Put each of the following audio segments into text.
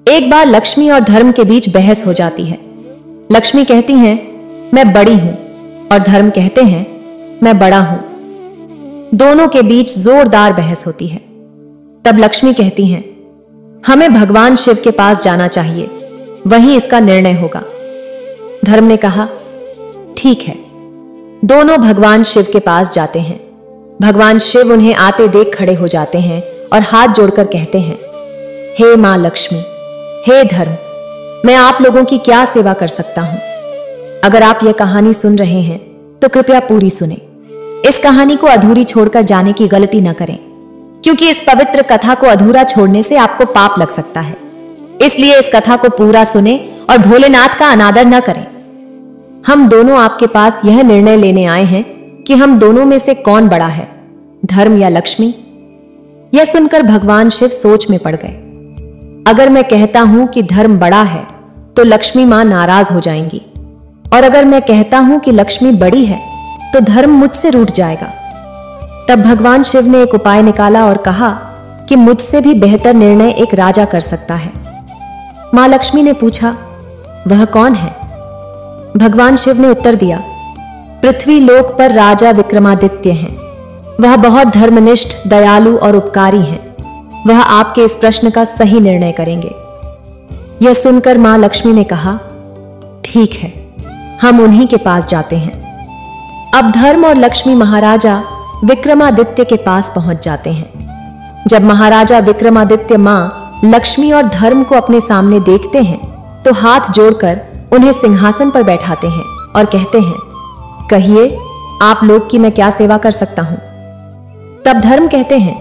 एक बार लक्ष्मी और धर्म के बीच बहस हो जाती है। लक्ष्मी कहती हैं, मैं बड़ी हूं, और धर्म कहते हैं, मैं बड़ा हूं। दोनों के बीच जोरदार बहस होती है। तब लक्ष्मी कहती हैं, हमें भगवान शिव के पास जाना चाहिए, वहीं इसका निर्णय होगा। धर्म ने कहा, ठीक है। दोनों भगवान शिव के पास जाते हैं। भगवान शिव उन्हें आते देख खड़े हो जाते हैं और हाथ जोड़कर कहते हैं, हे मां लक्ष्मी, हे धर्म, मैं आप लोगों की क्या सेवा कर सकता हूं? अगर आप यह कहानी सुन रहे हैं तो कृपया पूरी सुने। इस कहानी को अधूरी छोड़कर जाने की गलती न करें, क्योंकि इस पवित्र कथा को अधूरा छोड़ने से आपको पाप लग सकता है। इसलिए इस कथा को पूरा सुने और भोलेनाथ का अनादर न करें। हम दोनों आपके पास यह निर्णय लेने आए हैं कि हम दोनों में से कौन बड़ा है, धर्म या लक्ष्मी? यह सुनकर भगवान शिव सोच में पड़ गए। अगर मैं कहता हूं कि धर्म बड़ा है तो लक्ष्मी मां नाराज हो जाएंगी, और अगर मैं कहता हूं कि लक्ष्मी बड़ी है तो धर्म मुझसे रूठ जाएगा। तब भगवान शिव ने एक उपाय निकाला और कहा कि मुझसे भी बेहतर निर्णय एक राजा कर सकता है। मां लक्ष्मी ने पूछा, वह कौन है? भगवान शिव ने उत्तर दिया, पृथ्वी लोक पर राजा विक्रमादित्य हैं। वह बहुत धर्मनिष्ठ, दयालु और उपकारी हैं। वह आपके इस प्रश्न का सही निर्णय करेंगे। यह सुनकर मां लक्ष्मी ने कहा, ठीक है, हम उन्हीं के पास जाते हैं। अब धर्म और लक्ष्मी महाराजा विक्रमादित्य के पास पहुंच जाते हैं। जब महाराजा विक्रमादित्य मां लक्ष्मी और धर्म को अपने सामने देखते हैं तो हाथ जोड़कर उन्हें सिंहासन पर बैठाते हैं और कहते हैं, कहिए आप लोग की मैं क्या सेवा कर सकता हूं? तब धर्म कहते हैं,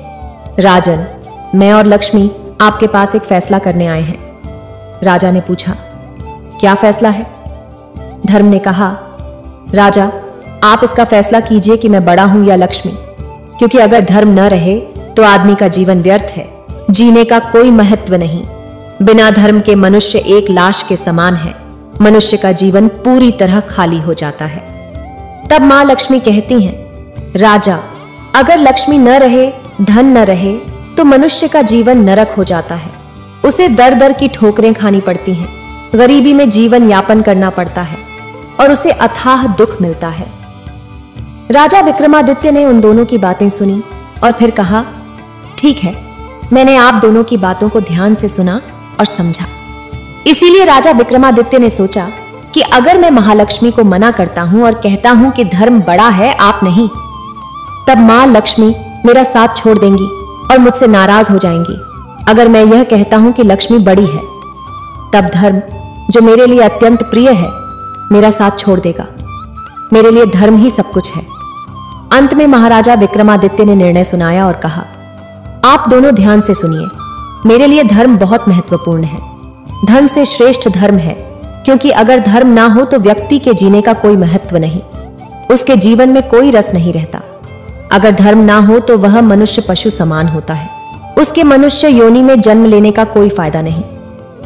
राजन, मैं और लक्ष्मी आपके पास एक फैसला करने आए हैं। राजा ने पूछा, क्या फैसला है? धर्म ने कहा, राजा, आप इसका फैसला कीजिए कि मैं बड़ा हूं या लक्ष्मी, क्योंकि अगर धर्म न रहे तो आदमी का जीवन व्यर्थ है, जीने का कोई महत्व नहीं। बिना धर्म के मनुष्य एक लाश के समान है। मनुष्य का जीवन पूरी तरह खाली हो जाता है। तब मां लक्ष्मी कहती हैं, राजा, अगर लक्ष्मी न रहे, धन न रहे तो मनुष्य का जीवन नरक हो जाता है। उसे दर दर की ठोकरें खानी पड़ती हैं, गरीबी में जीवन यापन करना पड़ता है और उसे अथाह दुख मिलता है। राजा विक्रमादित्य ने उन दोनों की बातें सुनी और फिर कहा, ठीक है, मैंने आप दोनों की बातों को ध्यान से सुना और समझा। इसीलिए राजा विक्रमादित्य ने सोचा कि अगर मैं महालक्ष्मी को मना करता हूं और कहता हूं कि धर्म बड़ा है, आप नहीं, तब मां लक्ष्मी मेरा साथ छोड़ देंगी और मुझसे नाराज हो जाएंगी। अगर मैं यह कहता हूं कि लक्ष्मी बड़ी है, तब धर्म, जो मेरे लिए अत्यंत प्रिय है, मेरा साथ छोड़ देगा। मेरे लिए धर्म ही सब कुछ है। अंत में महाराजा विक्रमादित्य ने निर्णय सुनाया और कहा, आप दोनों ध्यान से सुनिए। मेरे लिए धर्म बहुत महत्वपूर्ण है। धन से श्रेष्ठ धर्म है, क्योंकि अगर धर्म ना हो तो व्यक्ति के जीने का कोई महत्व नहीं, उसके जीवन में कोई रस नहीं रहता। अगर धर्म ना हो तो वह मनुष्य पशु समान होता है, उसके मनुष्य योनि में जन्म लेने का कोई फायदा नहीं।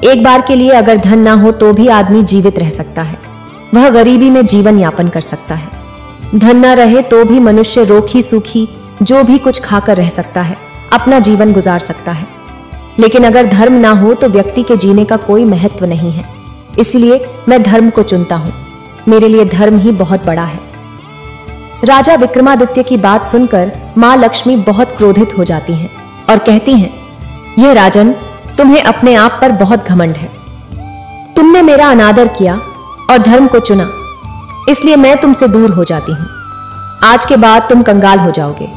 एक बार के लिए अगर धन ना हो तो भी आदमी जीवित रह सकता है, वह गरीबी में जीवन यापन कर सकता है। धन ना रहे तो भी मनुष्य रोखी सूखी जो भी कुछ खाकर रह सकता है, अपना जीवन गुजार सकता है। लेकिन अगर धर्म ना हो तो व्यक्ति के जीने का कोई महत्व नहीं है। इसलिए मैं धर्म को चुनता हूं। मेरे लिए धर्म ही बहुत बड़ा है। राजा विक्रमादित्य की बात सुनकर मां लक्ष्मी बहुत क्रोधित हो जाती हैं और कहती हैं, यह राजन, तुम्हें अपने आप पर बहुत घमंड है। तुमने मेरा अनादर किया और धर्म को चुना, इसलिए मैं तुमसे दूर हो जाती हूं। आज के बाद तुम कंगाल हो जाओगे।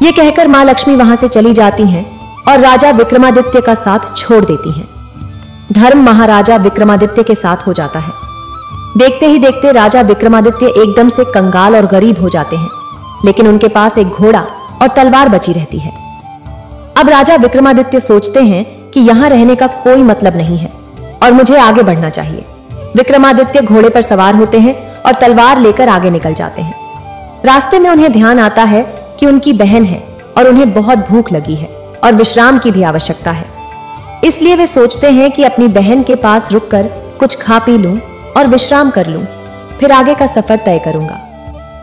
यह कहकर मां लक्ष्मी वहां से चली जाती हैं और राजा विक्रमादित्य का साथ छोड़ देती हैं। धर्म महाराजा विक्रमादित्य के साथ हो जाता है। देखते ही देखते राजा विक्रमादित्य एकदम से कंगाल और गरीब हो जाते हैं, लेकिन उनके पास एक घोड़ा और तलवार बची रहती है। अब राजा विक्रमादित्य सोचते हैं कि यहां रहने का कोई मतलब नहीं है और मुझे आगे बढ़ना चाहिए। विक्रमादित्य घोड़े पर सवार होते हैं और तलवार लेकर आगे निकल जाते हैं। रास्ते में उन्हें ध्यान आता है कि उनकी बहन है और उन्हें बहुत भूख लगी है और विश्राम की भी आवश्यकता है। इसलिए वे सोचते हैं कि अपनी बहन के पास रुककर कुछ खा पी लूं और विश्राम कर लूं, फिर आगे का सफर तय करूंगा।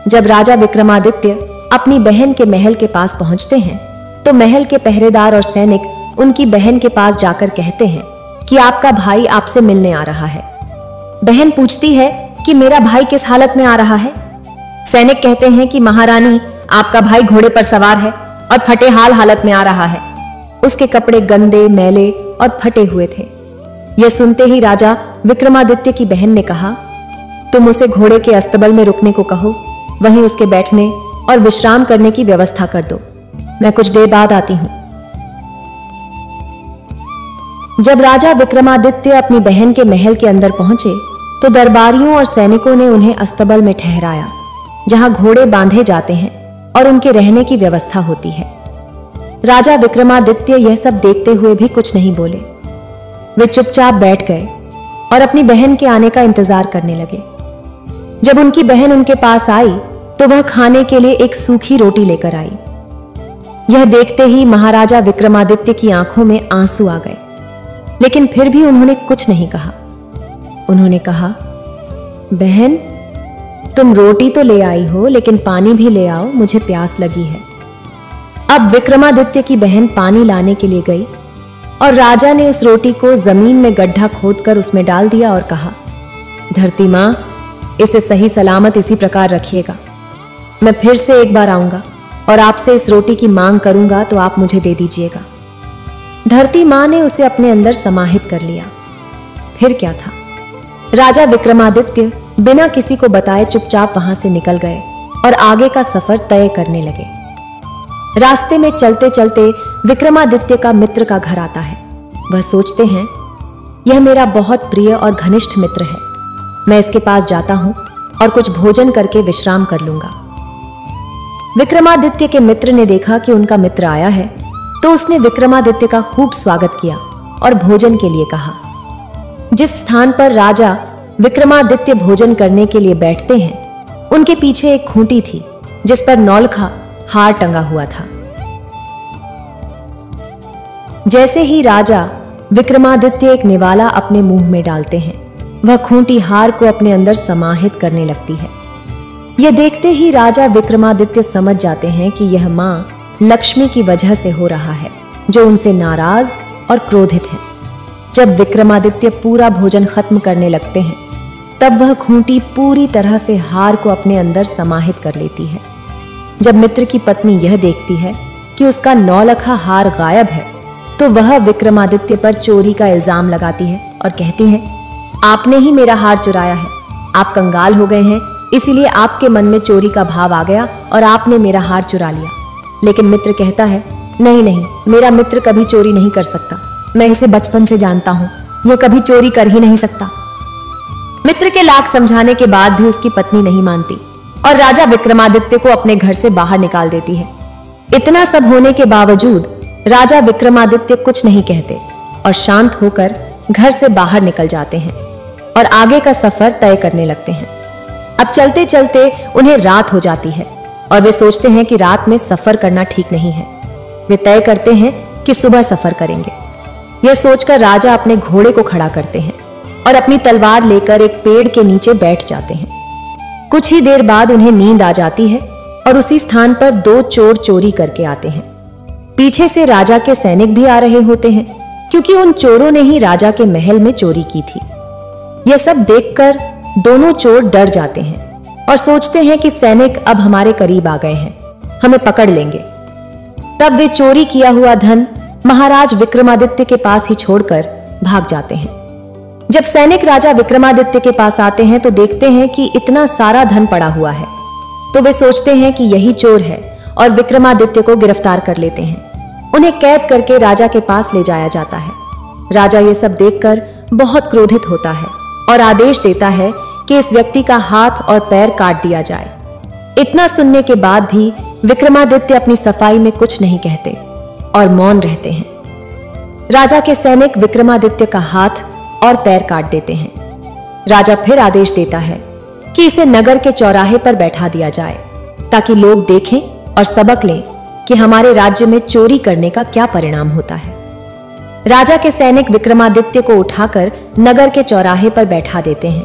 जब राजा विक्रमादित्य अपनी बहन के महल के पास पहुंचते हैं तो महल के पहरेदार और सैनिक उनकी बहन के पास जाकर कहते हैं कि आपका भाई आपसे मिलने आ रहा है। बहन पूछती है कि मेरा भाई किस हालत में आ रहा है। सैनिक कहते हैं कि महारानी, आपका भाई घोड़े पर सवार है और फटे हालत में आ रहा है। उसके कपड़े गंदे, मैले और फटे हुए थे। यह सुनते ही राजा विक्रमादित्य की बहन ने कहा, तुम उसे घोड़े के अस्तबल में रुकने को कहो, वहीं उसके बैठने और विश्राम करने की व्यवस्था कर दो। मैं कुछ देर बाद आती हूं। जब राजा विक्रमादित्य अपनी बहन के महल के अंदर पहुंचे तो दरबारियों और सैनिकों ने उन्हें अस्तबल में ठहराया, जहां घोड़े बांधे जाते हैं और उनके रहने की व्यवस्था होती है। राजा विक्रमादित्य यह सब देखते हुए भी कुछ नहीं बोले। वे चुपचाप बैठ गए और अपनी बहन के आने का इंतजार करने लगे। जब उनकी बहन उनके पास आई तो वह खाने के लिए एक सूखी रोटी लेकर आई। यह देखते ही महाराजा विक्रमादित्य की आंखों में आंसू आ गए, लेकिन फिर भी उन्होंने कुछ नहीं कहा। उन्होंने कहा, बहन, तुम रोटी तो ले आई हो, लेकिन पानी भी ले आओ, मुझे प्यास लगी है। अब विक्रमादित्य की बहन पानी लाने के लिए गई और राजा ने उस रोटी को जमीन में गड्ढा खोदकर उसमें डाल दिया और कहा, धरती मां, इसे सही सलामत इसी प्रकार रखिएगा। मैं फिर से एक बार आऊंगा और आपसे इस रोटी की मांग करूंगा तो आप मुझे दे दीजिएगा। धरती मां ने उसे अपने अंदर समाहित कर लिया। फिर क्या था, राजा विक्रमादित्य बिना किसी को बताए चुपचाप वहां से निकल गए और आगे का सफर तय करने लगे। रास्ते में चलते चलते विक्रमादित्य का मित्र का घर आता है। वह सोचते हैं, यह मेरा बहुत प्रिय और घनिष्ठ मित्र है, मैं इसके पास जाता हूं और कुछ भोजन करके विश्राम कर लूंगा। विक्रमादित्य के मित्र ने देखा कि उनका मित्र आया है तो उसने विक्रमादित्य का खूब स्वागत किया और भोजन के लिए कहा। जिस स्थान पर राजा विक्रमादित्य भोजन करने के लिए बैठते हैं, उनके पीछे एक खूंटी थी जिस पर नौलखा हार टंगा हुआ था। जैसे ही राजा विक्रमादित्य एक निवाला अपने मुंह में डालते हैं, वह खूंटी हार को अपने अंदर समाहित करने लगती है। यह देखते ही राजा विक्रमादित्य समझ जाते हैं कि यह मां लक्ष्मी की वजह से हो रहा है, जो उनसे नाराज और क्रोधित है। जब विक्रमादित्य पूरा भोजन खत्म करने लगते हैं, तब वह खूंटी पूरी तरह से हार को अपने अंदर समाहित कर लेती है। जब मित्र की पत्नी यह देखती है कि उसका नौलखा हार गायब है, तो वह विक्रमादित्य पर चोरी का इल्जाम लगाती है और कहती है, आपने ही मेरा हार चुराया है। आप कंगाल हो गए हैं, इसीलिए आपके मन में चोरी का भाव आ गया और आपने मेरा हार चुरा लिया। लेकिन मित्र कहता है, नहीं नहीं, मेरा मित्र कभी चोरी नहीं कर सकता, मैं इसे बचपन से जानता हूं, यह कभी चोरी कर ही नहीं सकता। मित्र के लाख समझाने के बाद भी उसकी पत्नी नहीं मानती और राजा विक्रमादित्य को अपने घर से बाहर निकाल देती है। इतना सब होने के बावजूद राजा विक्रमादित्य कुछ नहीं कहते और शांत होकर घर से बाहर निकल जाते हैं और आगे का सफर तय करने लगते हैं। अब चलते चलते उन्हें रात हो जाती है और वे सोचते हैं कि रात में सफर करना ठीक नहीं है। वे तय करते हैं कि सुबह सफर करेंगे। यह सोचकर राजा अपने घोड़े को खड़ा करते हैं और अपनी तलवार लेकर एक पेड़ के नीचे बैठ जाते हैं। कुछ ही देर बाद उन्हें नींद आ जाती है और उसी स्थान पर दो चोर चोरी करके आते हैं। पीछे से राजा के सैनिक भी आ रहे होते हैं, क्योंकि उन चोरों ने ही राजा के महल में चोरी की थी। यह सब देखकर दोनों चोर डर जाते हैं और सोचते हैं कि सैनिक अब हमारे करीब आ गए हैं, हमें पकड़ लेंगे। तब वे चोरी किया हुआ धन महाराज विक्रमादित्य के पास ही छोड़कर भाग जाते हैं। जब सैनिक राजा विक्रमादित्य के पास आते हैं तो देखते हैं कि इतना सारा धन पड़ा हुआ है, तो वे सोचते हैं कि यही चोर है और विक्रमादित्य को गिरफ्तार कर लेते हैं। उन्हें कैद करके राजा के पास ले जाया जाता है। राजा ये सब देखकर बहुत क्रोधित होता है और आदेश देता है कि इस व्यक्ति का हाथ और पैर काट दिया जाए। इतना सुनने के बाद भी विक्रमादित्य अपनी सफाई में कुछ नहीं कहते और मौन रहते हैं। राजा के सैनिक विक्रमादित्य का हाथ और पैर काट देते हैं। राजा फिर आदेश देता है कि इसे नगर के चौराहे पर बैठा दिया जाए, ताकि लोग देखें और सबक लें कि हमारे राज्य में चोरी करने का क्या परिणाम होता है। राजा के सैनिक विक्रमादित्य को उठाकर नगर के चौराहे पर बैठा देते हैं।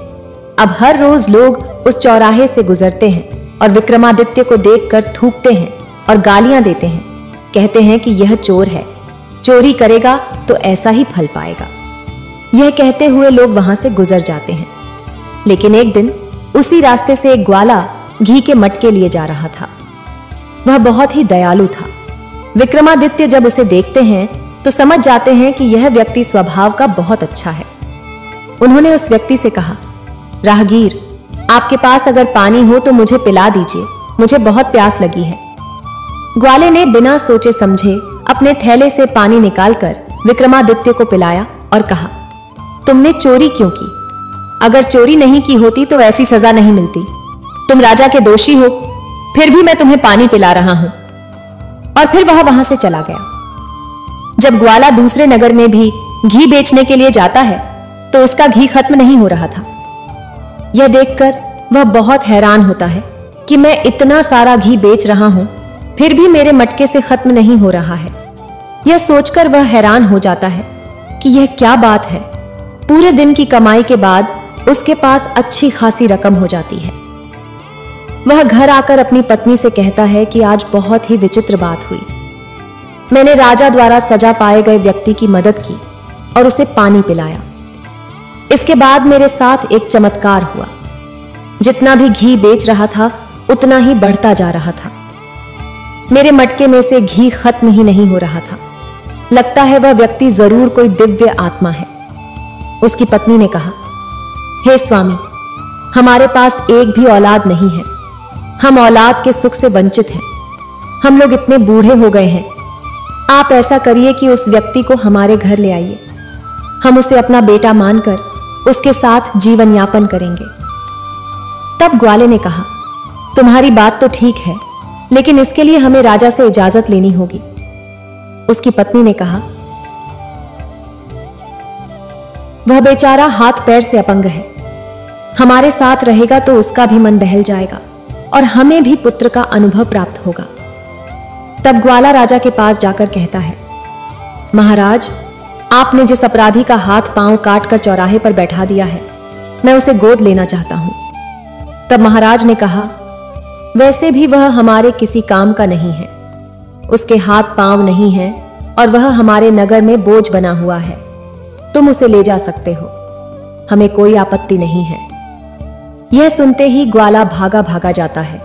अब हर रोज लोग उस चौराहे से गुजरते हैं और विक्रमादित्य को देखकर थूकते हैं और गालियां देते हैं। कहते हैं कि यह चोर है, चोरी करेगा तो ऐसा ही फल पाएगा। यह कहते हुए लोग वहां से गुजर जाते हैं। लेकिन एक दिन उसी रास्ते से एक ग्वाला घी के मटके लिए जा रहा था। वह बहुत ही दयालु था। विक्रमादित्य जब उसे देखते हैं तो समझ जाते हैं कि यह व्यक्ति स्वभाव का बहुत अच्छा है। उन्होंने उस व्यक्ति से कहा, राहगीर, आपके पास अगर पानी हो तो मुझे पिला दीजिए, मुझे बहुत प्यास लगी है। ग्वाले ने बिना सोचे समझे अपने थैले से पानी निकालकर विक्रमादित्य को पिलाया और कहा, तुमने चोरी क्यों की? अगर चोरी नहीं की होती तो ऐसी सजा नहीं मिलती। तुम राजा के दोषी हो, फिर भी मैं तुम्हें पानी पिला रहा हूं। और फिर वह वहां से चला गया। जब ग्वाला दूसरे नगर में भी घी बेचने के लिए जाता है तो उसका घी खत्म नहीं हो रहा था। यह देखकर वह बहुत हैरान होता है कि मैं इतना सारा घी बेच रहा हूं, फिर भी मेरे मटके से खत्म नहीं हो रहा है। यह सोचकर वह हैरान हो जाता है कि यह क्या बात है। पूरे दिन की कमाई के बाद उसके पास अच्छी खासी रकम हो जाती है। वह घर आकर अपनी पत्नी से कहता है कि आज बहुत ही विचित्र बात हुई। मैंने राजा द्वारा सजा पाए गए व्यक्ति की मदद की और उसे पानी पिलाया। इसके बाद मेरे साथ एक चमत्कार हुआ। जितना भी घी बेच रहा था उतना ही बढ़ता जा रहा था। मेरे मटके में से घी खत्म ही नहीं हो रहा था। लगता है वह व्यक्ति जरूर कोई दिव्य आत्मा है। उसकी पत्नी ने कहा, हे स्वामी, हमारे पास एक भी औलाद नहीं है। हम औलाद के सुख से वंचित हैं। हम लोग इतने बूढ़े हो गए हैं। आप ऐसा करिए कि उस व्यक्ति को हमारे घर ले आइए। हम उसे अपना बेटा मानकर उसके साथ जीवन यापन करेंगे। तब ग्वाले ने कहा, तुम्हारी बात तो ठीक है, लेकिन इसके लिए हमें राजा से इजाजत लेनी होगी। उसकी पत्नी ने कहा, वह बेचारा हाथ पैर से अपंग है। हमारे साथ रहेगा तो उसका भी मन बहल जाएगा और हमें भी पुत्र का अनुभव प्राप्त होगा। तब ग्वाला राजा के पास जाकर कहता है, महाराज, आपने जिस अपराधी का हाथ पांव काट कर चौराहे पर बैठा दिया है, मैं उसे गोद लेना चाहता हूं। तब महाराज ने कहा, वैसे भी वह हमारे किसी काम का नहीं है। उसके हाथ पांव नहीं है और वह हमारे नगर में बोझ बना हुआ है। तुम उसे ले जा सकते हो, हमें कोई आपत्ति नहीं है। यह सुनते ही ग्वाला भागा भागा जाता है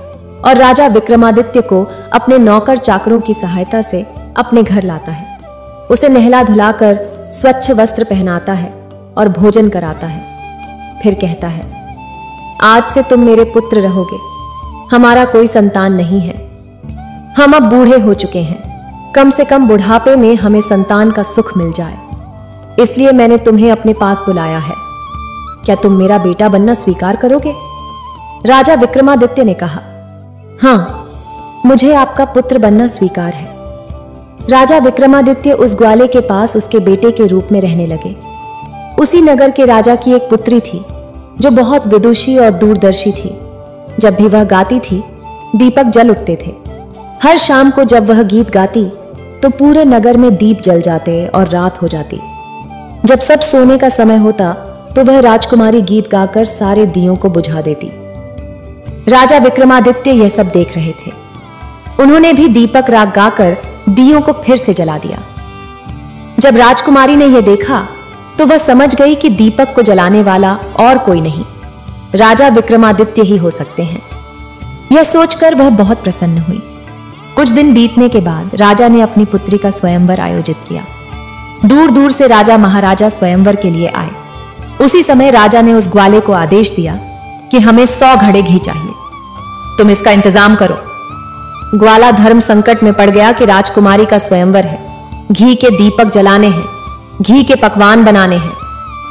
और राजा विक्रमादित्य को अपने नौकर चाकरों की सहायता से अपने घर लाता है। उसे नहला धुलाकर स्वच्छ वस्त्र पहनाता है और भोजन कराता है। फिर कहता है, आज से तुम मेरे पुत्र रहोगे। हमारा कोई संतान नहीं है। हम अब बूढ़े हो चुके हैं। कम से कम बुढ़ापे में हमें संतान का सुख मिल जाए, इसलिए मैंने तुम्हें अपने पास बुलाया है। क्या तुम मेरा बेटा बनना स्वीकार करोगे? राजा विक्रमादित्य ने कहा, हां, मुझे आपका पुत्र बनना स्वीकार है। राजा विक्रमादित्य उस ग्वाले के पास उसके बेटे के रूप में रहने लगे। उसी नगर के राजा की एक पुत्री थी जो बहुत विदुषी और दूरदर्शी थी। जब भी वह गाती थी, दीपक जल उठते थे। हर शाम को जब वह गीत गाती तो पूरे नगर में दीप जल जाते और रात हो जाती। जब सब सोने का समय होता तो वह राजकुमारी गीत गाकर सारे दियों को बुझा देती। राजा विक्रमादित्य यह सब देख रहे थे। उन्होंने भी दीपक राग गाकर दियों को फिर से जला दिया। जब राजकुमारी ने यह देखा तो वह समझ गई कि दीपक को जलाने वाला और कोई नहीं, राजा विक्रमादित्य ही हो सकते हैं। यह सोचकर वह बहुत प्रसन्न हुई। कुछ दिन बीतने के बाद राजा ने अपनी पुत्री का स्वयंवर आयोजित किया। दूर दूर से राजा महाराजा स्वयंवर के लिए आए। उसी समय राजा ने उस ग्वाले को आदेश दिया कि हमें 100 घड़े घी चाहिए, तुम इसका इंतजाम करो। ग्वाला धर्म संकट में पड़ गया कि राजकुमारी का स्वयंवर है, घी के दीपक जलाने हैं, घी के पकवान बनाने हैं,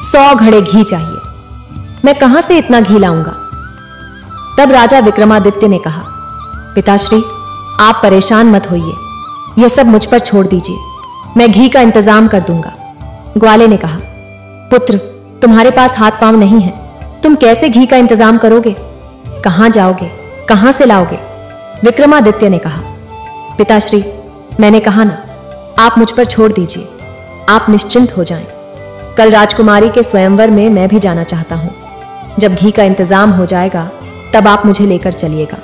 100 घड़े घी चाहिए। मैं कहां से इतना घी लाऊंगा? तब राजा विक्रमादित्य ने कहा, पिताश्री, आप परेशान मत होइए, यह सब मुझ पर छोड़ दीजिए, मैं घी का इंतजाम कर दूंगा। ग्वाले ने कहा, पुत्र, तुम्हारे पास हाथ पांव नहीं है, तुम कैसे घी का इंतजाम करोगे? कहां जाओगे? कहां से लाओगे? विक्रमादित्य ने कहा, पिताश्री, मैंने कहा ना, आप मुझ पर छोड़ दीजिए, आप निश्चिंत हो जाएं। कल राजकुमारी के स्वयंवर में मैं भी जाना चाहता हूं। जब घी का इंतजाम हो जाएगा तब आप मुझे लेकर चलिएगा।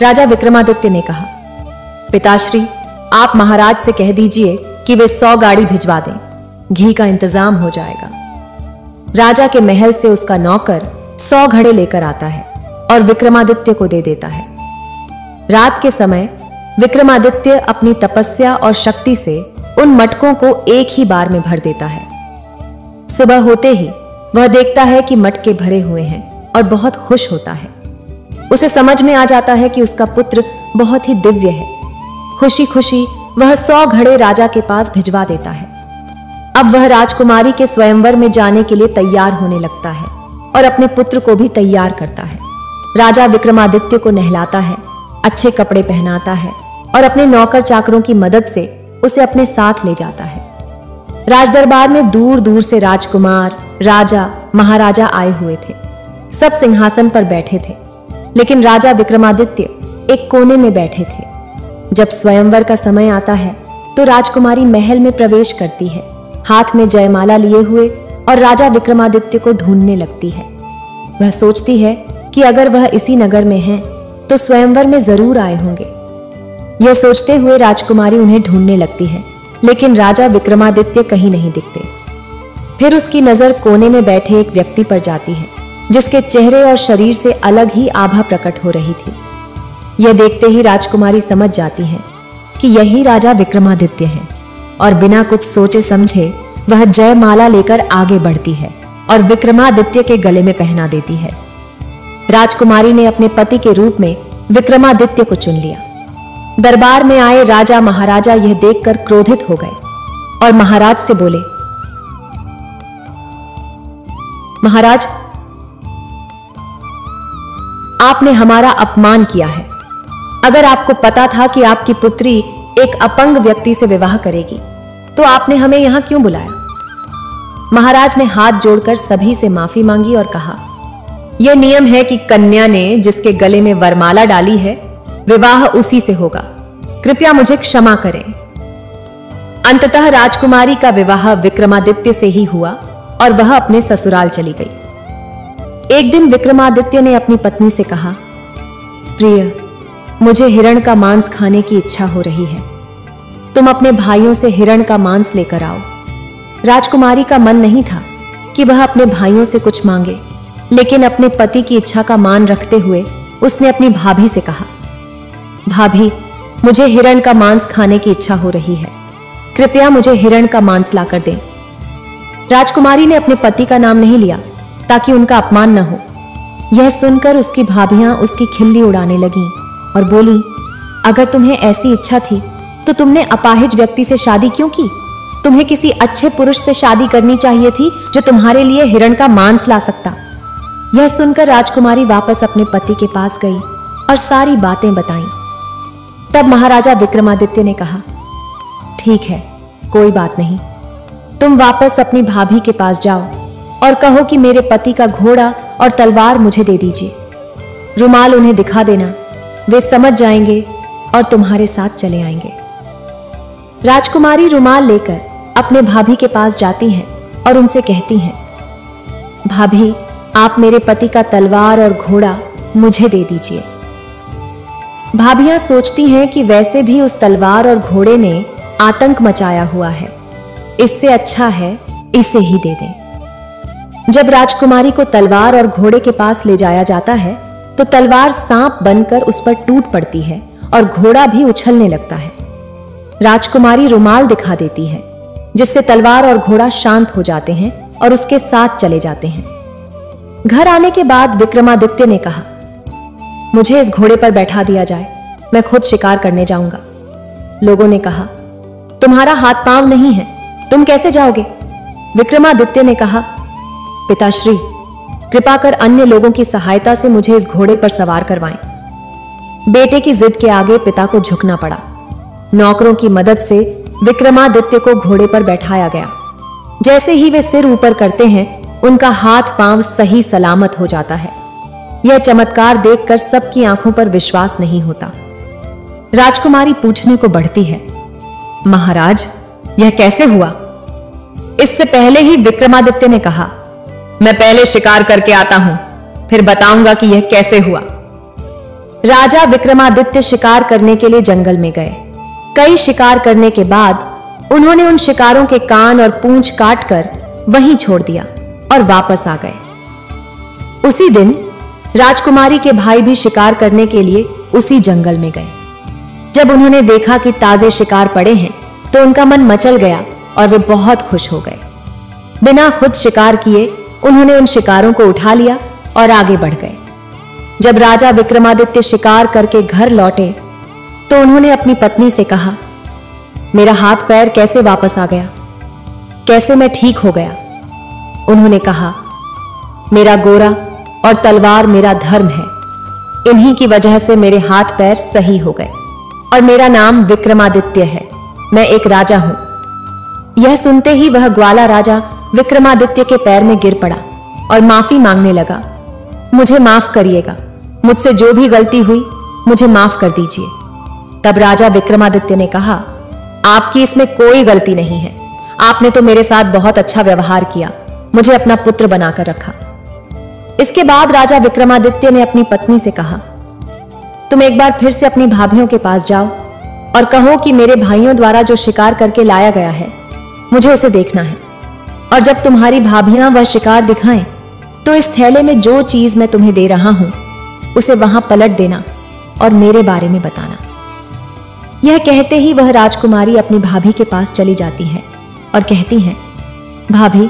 राजा विक्रमादित्य ने कहा, पिताश्री, आप महाराज से कह दीजिए कि वे 100 गाड़ी भिजवा दें, घी का इंतजाम हो जाएगा। राजा के महल से उसका नौकर 100 घड़े लेकर आता है और विक्रमादित्य को दे देता है। रात के समय विक्रमादित्य अपनी तपस्या और शक्ति से उन मटकों को एक ही बार में भर देता है। सुबह होते ही वह देखता है कि मटके भरे हुए हैं और बहुत खुश होता है। उसे समझ में आ जाता है कि उसका पुत्र बहुत ही दिव्य है। खुशी खुशी वह 100 घड़े राजा के पास भिजवा देता है। अब वह राजकुमारी के स्वयंवर में जाने के लिए तैयार होने लगता है और अपने पुत्र को भी तैयार करता है। राजा विक्रमादित्य को नहलाता है, अच्छे कपड़े पहनाता है और अपने नौकर चाकरों की मदद से उसे अपने साथ ले जाता है। राजदरबार में दूर दूर से राजकुमार, राजा, महाराजा आए हुए थे। सब सिंहासन पर बैठे थे, लेकिन राजा विक्रमादित्य एक कोने में बैठे थे। जब स्वयंवर का समय आता है तो राजकुमारी महल में प्रवेश करती है, हाथ में जयमाला लिए हुए, और राजा विक्रमादित्य को ढूंढने लगती है। वह सोचती है कि अगर वह इसी नगर में हैं तो स्वयंवर में जरूर आए होंगे। यह सोचते हुए राजकुमारी उन्हें ढूंढने लगती है, लेकिन राजा विक्रमादित्य कहीं नहीं दिखते। फिर उसकी नजर कोने में बैठे एक व्यक्ति पर जाती है, जिसके चेहरे और शरीर से अलग ही आभा प्रकट हो रही थी। यह देखते ही राजकुमारी समझ जाती है कि यही राजा विक्रमादित्य हैं, और बिना कुछ सोचे समझे वह जयमाला लेकर आगे बढ़ती है और विक्रमादित्य के गले में पहना देती है। राजकुमारी ने अपने पति के रूप में विक्रमादित्य को चुन लिया। दरबार में आए राजा महाराजा यह देखकर क्रोधित हो गए और महाराज से बोले, महाराज, आपने हमारा अपमान किया है। अगर आपको पता था कि आपकी पुत्री एक अपंग व्यक्ति से विवाह करेगी तो आपने हमें यहां क्यों बुलाया? महाराज ने हाथ जोड़कर सभी से माफी मांगी और कहा, यह नियम है कि कन्या ने जिसके गले में वरमाला डाली है विवाह उसी से होगा। कृपया मुझे क्षमा करें। अंततः राजकुमारी का विवाह विक्रमादित्य से ही हुआ और वह अपने ससुराल चली गई। एक दिन विक्रमादित्य ने अपनी पत्नी से कहा, प्रिय, मुझे हिरण का मांस खाने की इच्छा हो रही है। तुम अपने भाइयों से हिरण का मांस लेकर आओ। राजकुमारी का मन नहीं था कि वह अपने भाइयों से कुछ मांगे, लेकिन अपने पति की इच्छा का मान रखते हुए उसने अपनी भाभी से कहा, भाभी, मुझे हिरण का मांस खाने की इच्छा हो रही है। कृपया मुझे हिरण का मांस लाकर दें। राजकुमारी ने अपने पति का नाम नहीं लिया ताकि उनका अपमान न हो। यह सुनकर उसकी भाभियां उसकी खिल्ली उड़ाने लगीं और बोली, अगर तुम्हें ऐसी इच्छा थी तो तुमने अपाहिज व्यक्ति से शादी क्यों की? तुम्हें किसी अच्छे पुरुष से शादी करनी चाहिए थी जो तुम्हारे लिए हिरण का मांस ला सकता। यह सुनकर राजकुमारी वापस अपने पति के पास गई और सारी बातें बताईं। तब महाराजा विक्रमादित्य ने कहा, ठीक है, कोई बात नहीं। तुम वापस अपनी भाभी के पास जाओ और कहो कि मेरे पति का घोड़ा और तलवार मुझे दे दीजिए। रुमाल उन्हें दिखा देना, वे समझ जाएंगे और तुम्हारे साथ चले आएंगे। राजकुमारी रुमाल लेकर अपने भाभी के पास जाती हैं और उनसे कहती हैं, भाभी, आप मेरे पति का तलवार और घोड़ा मुझे दे दीजिए। भाभियां सोचती हैं कि वैसे भी उस तलवार और घोड़े ने आतंक मचाया हुआ है, इससे अच्छा है इसे ही दे दें। जब राजकुमारी को तलवार और घोड़े के पास ले जाया जाता है तो तलवार सांप बनकर उस पर टूट पड़ती है और घोड़ा भी उछलने लगता है। राजकुमारी रुमाल दिखा देती है, जिससे तलवार और घोड़ा शांत हो जाते हैं और उसके साथ चले जाते हैं। घर आने के बाद विक्रमादित्य ने कहा, मुझे इस घोड़े पर बैठा दिया जाए, मैं खुद शिकार करने जाऊंगा। लोगों ने कहा, तुम्हारा हाथ पांव नहीं है, तुम कैसे जाओगे? विक्रमादित्य ने कहा, पिताश्री, कृपा कर अन्य लोगों की सहायता से मुझे इस घोड़े पर सवार करवाएं। बेटे की जिद के आगे पिता को झुकना पड़ा। नौकरों की मदद से विक्रमादित्य को घोड़े पर बैठाया गया। जैसे ही वे सिर ऊपर करते हैं, उनका हाथ पांव सही सलामत हो जाता है। यह चमत्कार देखकर सबकी आंखों पर विश्वास नहीं होता। राजकुमारी पूछने को बढ़ती है, महाराज, यह कैसे हुआ? इससे पहले ही विक्रमादित्य ने कहा, मैं पहले शिकार करके आता हूं, फिर बताऊंगा कि यह कैसे हुआ। राजा विक्रमादित्य शिकार करने के लिए जंगल में गए। कई शिकार करने के बाद उन्होंने उन शिकारों के कान और पूंछ काटकर वहीं छोड़ दिया। और वापस आ गए। उसी दिन राजकुमारी के भाई भी शिकार करने के लिए उसी जंगल में गए। जब उन्होंने देखा कि ताजे शिकार पड़े हैं तो उनका मन मचल गया और वे बहुत खुश हो गए। बिना खुद शिकार किए उन्होंने उन शिकारों को उठा लिया और आगे बढ़ गए। जब राजा विक्रमादित्य शिकार करके घर लौटे तो उन्होंने अपनी पत्नी से कहा, मेरा हाथ पैर कैसे वापस आ गया, कैसे मैं ठीक हो गया? उन्होंने कहा, मेरा गोरा और तलवार मेरा धर्म है, इन्हीं की वजह से मेरे हाथ पैर सही हो गए और मेरा नाम विक्रमादित्य है, मैं एक राजा हूं। यह सुनते ही वह ग्वाला राजा विक्रमादित्य के पैर में गिर पड़ा और माफी मांगने लगा, मुझे माफ करिएगा, मुझसे जो भी गलती हुई मुझे माफ कर दीजिए। तब राजा विक्रमादित्य ने कहा, आपकी इसमें कोई गलती नहीं है, आपने तो मेरे साथ बहुत अच्छा व्यवहार किया, मुझे अपना पुत्र बनाकर रखा। इसके बाद राजा विक्रमादित्य ने अपनी पत्नी से कहा, तुम एक बार फिर से अपनी भाभियों के पास जाओ और कहो कि मेरे भाइयों द्वारा जो शिकार करके लाया गया है मुझे उसे देखना है, और जब तुम्हारी भाभियां वह शिकार दिखाएं तो इस थैले में जो चीज मैं तुम्हें दे रहा हूं उसे वहां पलट देना और मेरे बारे में बताना। यह कहते ही वह राजकुमारी अपनी भाभी के पास चली जाती है और कहती है, भाभी,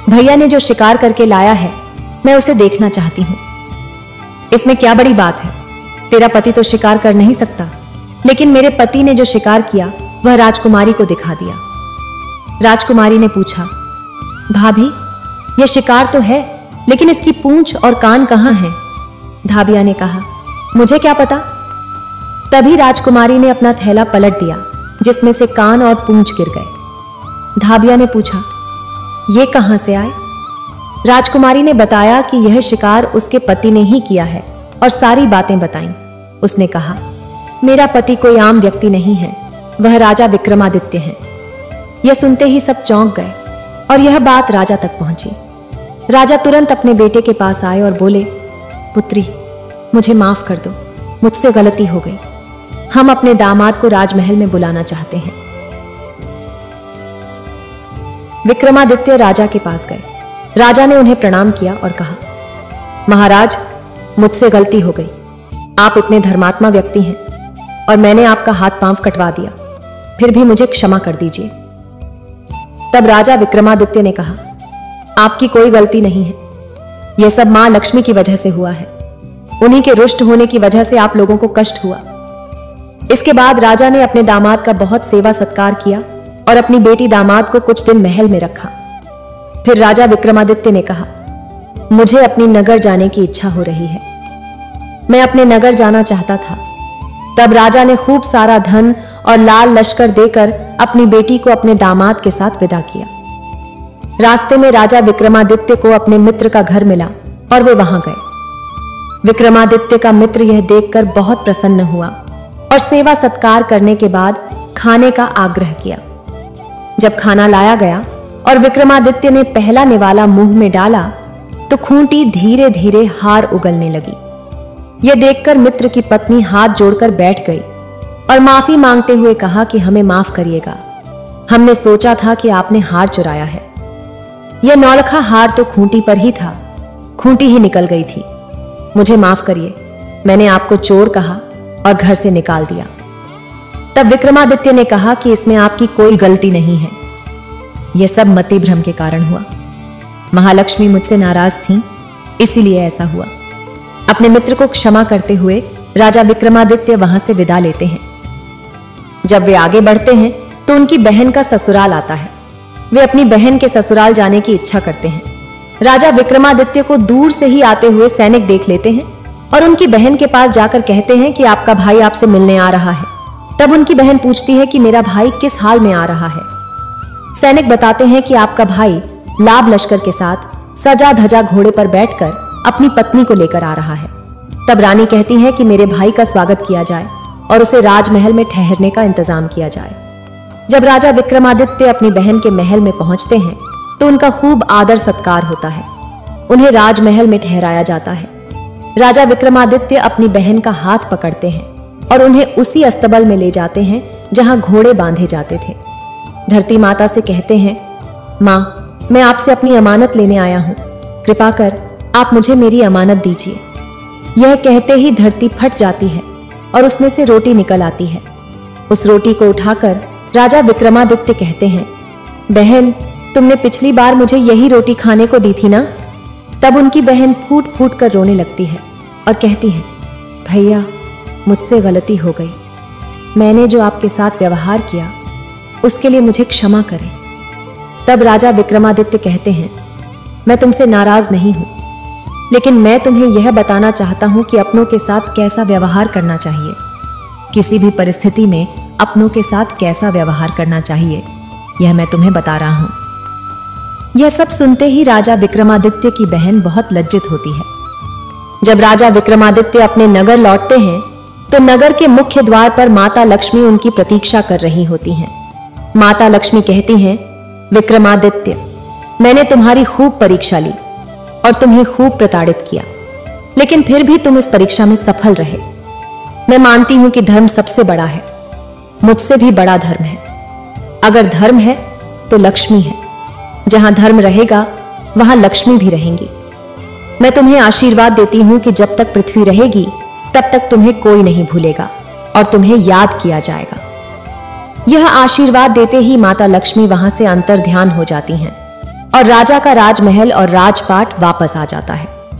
भैया ने जो शिकार करके लाया है मैं उसे देखना चाहती हूं। इसमें क्या बड़ी बात है, तेरा पति तो शिकार कर नहीं सकता, लेकिन मेरे पति ने जो शिकार किया वह राजकुमारी को दिखा दिया। राजकुमारी ने पूछा, भाभी, यह शिकार तो है, लेकिन इसकी पूंछ और कान कहां हैं? धाबिया ने कहा, मुझे क्या पता। तभी राजकुमारी ने अपना थैला पलट दिया जिसमें से कान और पूंछ गिर गए। धाबिया ने पूछा, ये कहां से आए? राजकुमारी ने बताया कि यह शिकार उसके पति ने ही किया है और सारी बातें बताईं। उसने कहा, मेरा पति कोई आम व्यक्ति नहीं है, वह राजा विक्रमादित्य है। यह सुनते ही सब चौंक गए और यह बात राजा तक पहुंची। राजा तुरंत अपने बेटे के पास आए और बोले, पुत्री, मुझे माफ कर दो, मुझसे गलती हो गई, हम अपने दामाद को राजमहल में बुलाना चाहते हैं। विक्रमादित्य राजा के पास गए। राजा ने उन्हें प्रणाम किया और कहा, महाराज, मुझसे गलती हो गई, आप इतने धर्मात्मा व्यक्ति हैं और मैंने आपका हाथ पांव कटवा दिया, फिर भी मुझे क्षमा कर दीजिए। तब राजा विक्रमादित्य ने कहा, आपकी कोई गलती नहीं है, यह सब मां लक्ष्मी की वजह से हुआ है, उन्हीं के रुष्ट होने की वजह से आप लोगों को कष्ट हुआ। इसके बाद राजा ने अपने दामाद का बहुत सेवा सत्कार किया और अपनी बेटी दामाद को कुछ दिन महल में रखा। फिर राजा विक्रमादित्य ने कहा, मुझे अपनी नगर जाने की इच्छा हो रही है, मैं अपने नगर जाना चाहता था। तब राजा ने खूब सारा धन और लाल लश्कर देकर अपनी बेटी को अपने दामाद के साथ विदा किया। रास्ते में राजा विक्रमादित्य को अपने मित्र का घर मिला और वे वहां गए। विक्रमादित्य का मित्र यह देखकर बहुत प्रसन्न हुआ और सेवा सत्कार करने के बाद खाने का आग्रह किया। जब खाना लाया गया और विक्रमादित्य ने पहला निवाला मुंह में डाला तो खूंटी धीरे धीरे हार उगलने लगी। यह देखकर मित्र की पत्नी हाथ जोड़कर बैठ गई और माफी मांगते हुए कहा कि हमें माफ करिएगा, हमने सोचा था कि आपने हार चुराया है। यह नौलखा हार तो खूंटी पर ही था, खूंटी ही निकल गई थी, मुझे माफ करिए, मैंने आपको चोर कहा और घर से निकाल दिया। तब विक्रमादित्य ने कहा कि इसमें आपकी कोई गलती नहीं है, यह सब मति भ्रम के कारण हुआ, महालक्ष्मी मुझसे नाराज थीं, इसीलिए ऐसा हुआ। अपने मित्र को क्षमा करते हुए राजा विक्रमादित्य वहां से विदा लेते हैं। जब वे आगे बढ़ते हैं तो उनकी बहन का ससुराल आता है। वे अपनी बहन के ससुराल जाने की इच्छा करते हैं। राजा विक्रमादित्य को दूर से ही आते हुए सैनिक देख लेते हैं और उनकी बहन के पास जाकर कहते हैं कि आपका भाई आपसे मिलने आ रहा है। तब उनकी बहन पूछती है कि मेरा भाई किस हाल में आ रहा है। सैनिक बताते हैं कि आपका भाई लाभ लश्कर के साथ सजा धजा घोड़े पर बैठकर अपनी पत्नी को लेकर आ रहा है। तब रानी कहती है कि मेरे भाई का स्वागत किया जाए और उसे राजमहल में ठहरने का इंतजाम किया जाए। जब राजा विक्रमादित्य अपनी बहन के महल में पहुंचते हैं तो उनका खूब आदर सत्कार होता है। उन्हें राजमहल में ठहराया जाता है। राजा विक्रमादित्य अपनी बहन का हाथ पकड़ते हैं और उन्हें उसी अस्तबल में ले जाते हैं जहां घोड़े बांधे जाते थे। धरती माता से कहते हैं, मां, मैं आपसे अपनी अमानत लेने आया हूं। कृपा कर आप मुझे मेरी अमानत दीजिए। यह कहते ही धरती फट जाती है और उसमें से रोटी निकल आती है। उस रोटी को उठाकर राजा विक्रमादित्य कहते हैं, बहन, तुमने पिछली बार मुझे यही रोटी खाने को दी थी ना? तब उनकी बहन फूट फूट कर रोने लगती है और कहती है, भैया, मुझसे गलती हो गई। मैंने जो आपके साथ व्यवहार किया उसके लिए मुझे क्षमा करें। तब राजा विक्रमादित्य कहते हैं, मैं तुमसे नाराज नहीं हूं, लेकिन मैं तुम्हें यह बताना चाहता हूं कि अपनों के साथ कैसा व्यवहार करना चाहिए। किसी भी परिस्थिति में अपनों के साथ कैसा व्यवहार करना चाहिए, यह मैं तुम्हें बता रहा हूं। यह सब सुनते ही राजा विक्रमादित्य की बहन बहुत लज्जित होती है। जब राजा विक्रमादित्य अपने नगर लौटते हैं तो नगर के मुख्य द्वार पर माता लक्ष्मी उनकी प्रतीक्षा कर रही होती हैं। माता लक्ष्मी कहती हैं, विक्रमादित्य, मैंने तुम्हारी खूब परीक्षा ली और तुम्हें खूब प्रताड़ित किया, लेकिन फिर भी तुम इस परीक्षा में सफल रहे। मैं मानती हूं कि धर्म सबसे बड़ा है, मुझसे भी बड़ा धर्म है। अगर धर्म है तो लक्ष्मी है। जहां धर्म रहेगा वहां लक्ष्मी भी रहेंगी। मैं तुम्हें आशीर्वाद देती हूं कि जब तक पृथ्वी रहेगी तब तक तुम्हें कोई नहीं भूलेगा और तुम्हें याद किया जाएगा। यह आशीर्वाद देते ही माता लक्ष्मी वहां से अंतर ध्यान हो जाती हैं और राजा का राजमहल और राजपाट वापस आ जाता है।